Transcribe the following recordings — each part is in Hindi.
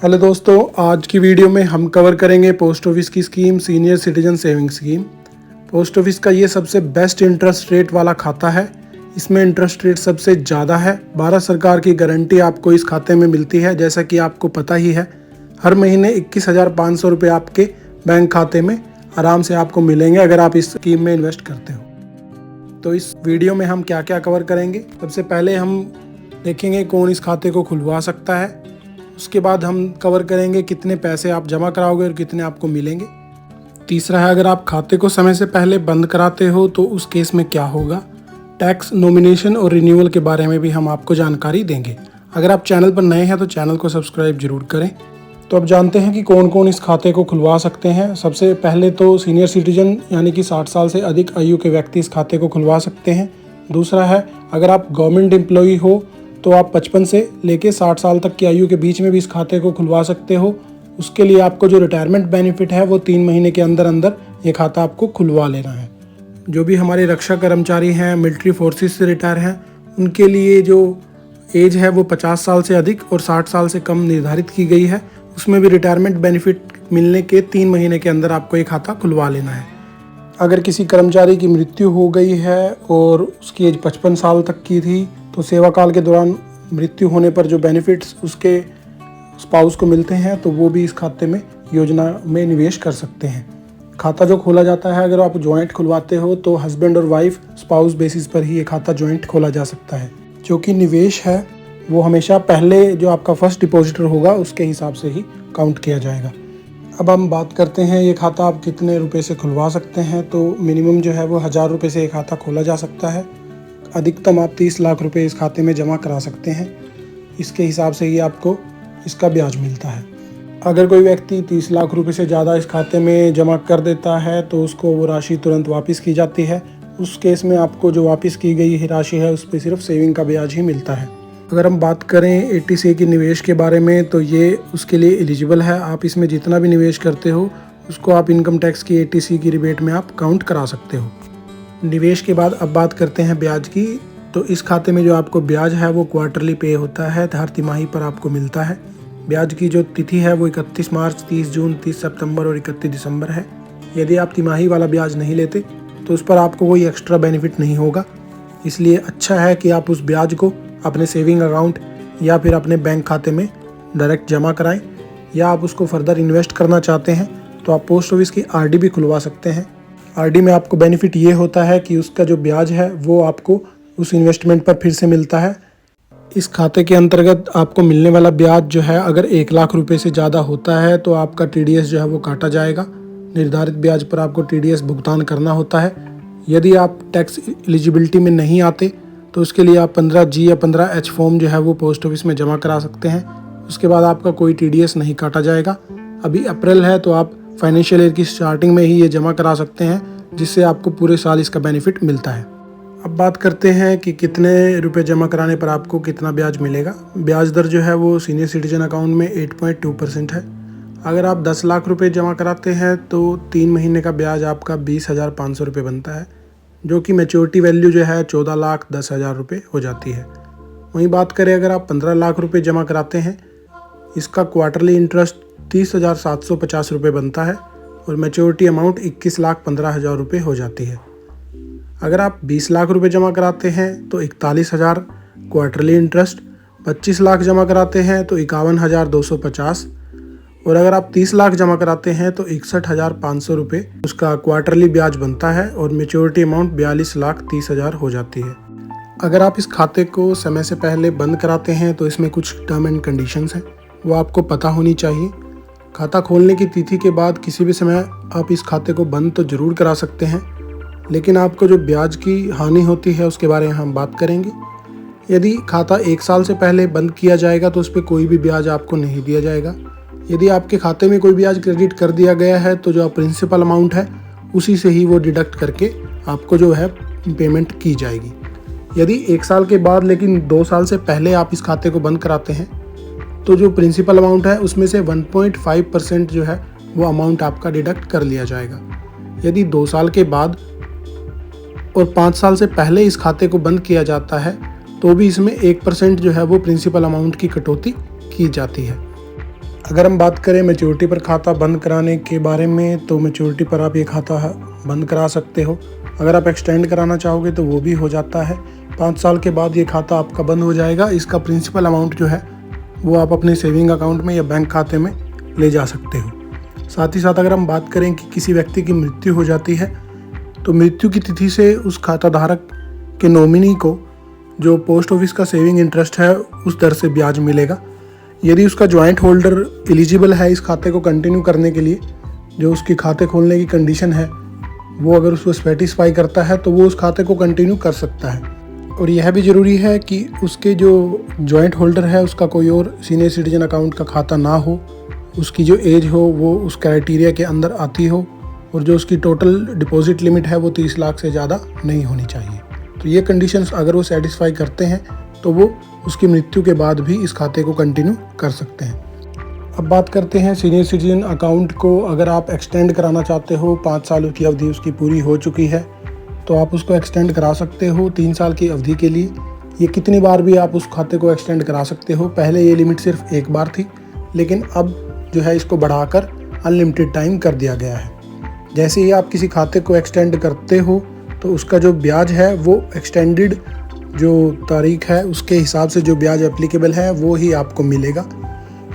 हेलो दोस्तों, आज की वीडियो में हम कवर करेंगे पोस्ट ऑफिस की scheme senior citizen saving scheme. Post office का ये सबसे बेस्ट इंटरेस्ट रेट वाला खाता है। इसमें इंटरेस्ट रेट सबसे ज़्यादा है। भारत सरकार की गारंटी आपको इस खाते में मिलती है। जैसा कि आपको पता ही है, हर महीने 21,500 रुपये आपके बैंक खाते में आराम से आपको मिलेंगे अगर आप इस स्कीम में इन्वेस्ट करते हो। तो इस वीडियो में हम क्या क्या कवर करेंगे। सबसे पहले हम देखेंगे कौन इस खाते को खुलवा सकता है। उसके बाद हम कवर करेंगे कितने पैसे आप जमा कराओगे और कितने आपको मिलेंगे। तीसरा है, अगर आप खाते को समय से पहले बंद कराते हो तो उस केस में क्या होगा। टैक्स, नॉमिनेशन और रिन्यूअल के बारे में भी हम आपको जानकारी देंगे। अगर आप चैनल पर नए हैं तो चैनल को सब्सक्राइब जरूर करें। तो अब जानते हैं कि कौन कौन इस खाते को खुलवा सकते हैं। सबसे पहले तो सीनियर सिटीजन यानी कि 60 साल से अधिक आयु के व्यक्ति इस खाते को खुलवा सकते हैं। दूसरा है, अगर आप गवर्नमेंट एम्प्लॉई हो तो आप 55 से लेकर 60 साल तक की आयु के बीच में भी इस खाते को खुलवा सकते हो। उसके लिए आपको जो रिटायरमेंट बेनिफिट है वो 3 महीने के अंदर अंदर ये खाता आपको खुलवा लेना है। जो भी हमारे रक्षा कर्मचारी हैं, मिलिट्री फोर्सेस से रिटायर हैं, उनके लिए जो एज है वो 50 साल से अधिक और 60 साल से कम निर्धारित की गई है। उसमें भी रिटायरमेंट बेनिफिट मिलने के 3 महीने के अंदर आपको ये खाता खुलवा लेना है। अगर किसी कर्मचारी की मृत्यु हो गई है और उसकी एज 55 साल तक की थी तो सेवा काल के दौरान मृत्यु होने पर जो बेनिफिट्स उसके स्पाउस को मिलते हैं तो वो भी इस खाते में योजना में निवेश कर सकते हैं। खाता जो खोला जाता है, अगर आप जॉइंट खुलवाते हो तो हस्बैंड और वाइफ स्पाउस बेसिस पर ही ये खाता जॉइंट खोला जा सकता है। जो कि निवेश है वो हमेशा पहले जो आपका फर्स्ट डिपॉजिटर होगा उसके हिसाब से ही काउंट किया जाएगा। अब हम बात करते हैं ये खाता आप कितने रुपए से खुलवा सकते हैं। तो मिनिमम जो है वो 1000 रुपये से ये खाता खोला जा सकता है। अधिकतम आप 30 लाख रुपए इस खाते में जमा करा सकते हैं। इसके हिसाब से ही आपको इसका ब्याज मिलता है। अगर कोई व्यक्ति 30 लाख रुपए से ज़्यादा इस खाते में जमा कर देता है तो उसको वो राशि तुरंत वापस की जाती है। उस केस में आपको जो वापस की गई राशि है उस पर सिर्फ सेविंग का ब्याज ही मिलता है। अगर हम बात करें 80C के निवेश के बारे में तो ये उसके लिए एलिजिबल है। आप इसमें जितना भी निवेश करते हो उसको आप इनकम टैक्स की 80C की रिबेट में आप काउंट करा सकते हो। निवेश के बाद अब बात करते हैं ब्याज की। तो इस खाते में जो आपको ब्याज है वो क्वार्टरली पे होता है, हर तिमाही पर आपको मिलता है। ब्याज की जो तिथि है वो 31 मार्च, 30 जून, 30 सितंबर और 31 दिसंबर है। यदि आप तिमाही वाला ब्याज नहीं लेते तो उस पर आपको कोई एक्स्ट्रा बेनिफिट नहीं होगा। इसलिए अच्छा है कि आप उस ब्याज को अपने सेविंग अकाउंट या फिर अपने बैंक खाते में डायरेक्ट जमा कराएं, या आप उसको फर्दर इन्वेस्ट करना चाहते हैं तो आप पोस्ट ऑफिस की RD भी खुलवा सकते हैं। RD में आपको बेनिफिट ये होता है कि उसका जो ब्याज है वो आपको उस इन्वेस्टमेंट पर फिर से मिलता है। इस खाते के अंतर्गत आपको मिलने वाला ब्याज जो है अगर 1 लाख रुपए से ज़्यादा होता है तो आपका TDS जो है वो काटा जाएगा। निर्धारित ब्याज पर आपको TDS भुगतान करना होता है। यदि आप टैक्स एलिजिबिलिटी में नहीं आते तो उसके लिए आप 15G या 15H फॉर्म जो है वो पोस्ट ऑफिस में जमा करा सकते हैं। उसके बाद आपका कोई TDS नहीं काटा जाएगा। अभी अप्रैल है तो आप फाइनेंशियल ईयर की स्टार्टिंग में ही ये जमा करा सकते हैं, जिससे आपको पूरे साल इसका बेनिफिट मिलता है। अब बात करते हैं कि कितने रुपए जमा कराने पर आपको कितना ब्याज मिलेगा। ब्याज दर जो है वो सीनियर सिटीजन अकाउंट में 8.2% है। अगर आप 10 लाख रुपए जमा कराते हैं तो 3 महीने का ब्याज आपका 20,500 रुपये बनता है, जो कि मैच्योरिटी वैल्यू जो है 14,10,000 रुपये हो जाती है। वहीं बात करें अगर आप 15 लाख रुपये जमा कराते हैं, इसका क्वार्टरली इंटरेस्ट 30,750 रुपये बनता है और मैच्योरिटी अमाउंट 21,15,000 रुपये हो जाती है। अगर आप 20 लाख रुपए जमा कराते हैं तो 41,000 क्वार्टरली इंटरेस्ट, 25 लाख जमा कराते हैं तो 51,250 और अगर आप 30 लाख जमा कराते हैं तो 61,500 रुपये उसका क्वार्टरली ब्याज बनता है और मैच्योरिटी अमाउंट 42,30,000 हो जाती है। अगर आप इस खाते को समय से पहले बंद कराते हैं तो इसमें कुछ टर्म एंड कंडीशंस हैं, वो आपको पता होनी चाहिए। खाता खोलने की तिथि के बाद किसी भी समय आप इस खाते को बंद तो ज़रूर करा सकते हैं, लेकिन आपको जो ब्याज की हानि होती है उसके बारे में हम बात करेंगे। यदि खाता 1 साल से पहले बंद किया जाएगा तो उस पर कोई भी ब्याज आपको नहीं दिया जाएगा। यदि आपके खाते में कोई ब्याज क्रेडिट कर दिया गया है तो जो प्रिंसिपल अमाउंट है उसी से ही वो डिडक्ट करके आपको जो है पेमेंट की जाएगी। यदि 1 साल के बाद लेकिन 2 साल से पहले आप इस खाते को बंद कराते हैं तो जो प्रिंसिपल अमाउंट है उसमें से 1.5% जो है वो अमाउंट आपका डिडक्ट कर लिया जाएगा। यदि 2 साल के बाद और 5 साल से पहले इस खाते को बंद किया जाता है तो भी इसमें 1% जो है वो प्रिंसिपल अमाउंट की कटौती की जाती है। अगर हम बात करें मैच्योरिटी पर खाता बंद कराने के बारे में, तो मैच्योरिटी पर आप ये खाता बंद करा सकते हो। अगर आप एक्सटेंड कराना चाहोगे तो वो भी हो जाता है। 5 साल के बाद ये खाता आपका बंद हो जाएगा। इसका प्रिंसिपल अमाउंट जो है वो आप अपने सेविंग अकाउंट में या बैंक खाते में ले जा सकते हो। साथ ही साथ अगर हम बात करें कि किसी व्यक्ति की मृत्यु हो जाती है, तो मृत्यु की तिथि से उस खाता धारक के नॉमिनी को जो पोस्ट ऑफिस का सेविंग इंटरेस्ट है उस दर से ब्याज मिलेगा। यदि उसका जॉइंट होल्डर एलिजिबल है इस खाते को कंटिन्यू करने के लिए, जो उसकी खाते खोलने की कंडीशन है वो अगर उसको सेटिस्फाई करता है, तो वो उस खाते को कंटिन्यू कर सकता है। और यह भी ज़रूरी है कि उसके जो जॉइंट होल्डर है उसका कोई और सीनियर सिटीजन अकाउंट का खाता ना हो, उसकी जो एज हो वो उस क्राइटेरिया के अंदर आती हो, और जो उसकी टोटल डिपॉजिट लिमिट है वो 30 लाख से ज़्यादा नहीं होनी चाहिए। तो ये कंडीशंस अगर वो सेटिस्फाई करते हैं तो वो उसकी मृत्यु के बाद भी इस खाते को कंटिन्यू कर सकते हैं। अब बात करते हैं सीनियर सिटीजन अकाउंट को। अगर आप एक्सटेंड कराना चाहते हो, 5 सालों की अवधि उसकी पूरी हो चुकी है, तो आप उसको एक्सटेंड करा सकते हो 3 साल की अवधि के लिए। ये कितनी बार भी आप उस खाते को एक्सटेंड करा सकते हो। पहले ये लिमिट सिर्फ 1 बार थी, लेकिन अब जो है इसको बढ़ाकर अनलिमिटेड टाइम कर दिया गया है। जैसे ही आप किसी खाते को एक्सटेंड करते हो तो उसका जो ब्याज है वो एक्सटेंडेड जो तारीख है उसके हिसाब से जो ब्याज एप्लीकेबल है वो ही आपको मिलेगा।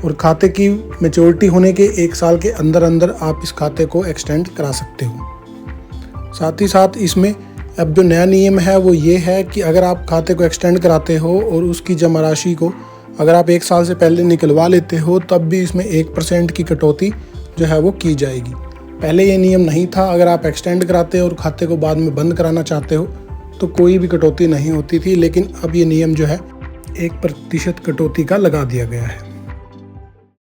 और खाते की मैच्योरिटी होने के 1 साल के अंदर अंदर आप इस खाते को एक्सटेंड करा सकते हो। साथ ही साथ इसमें अब जो नया नियम है वो ये है कि अगर आप खाते को एक्सटेंड कराते हो और उसकी जमा राशि को अगर आप 1 साल से पहले निकलवा लेते हो, तब भी इसमें 1% की कटौती जो है वो की जाएगी। पहले ये नियम नहीं था। अगर आप एक्सटेंड कराते हो और खाते को बाद में बंद कराना चाहते हो तो कोई भी कटौती नहीं होती थी, लेकिन अब ये नियम जो है 1% कटौती का लगा दिया गया है।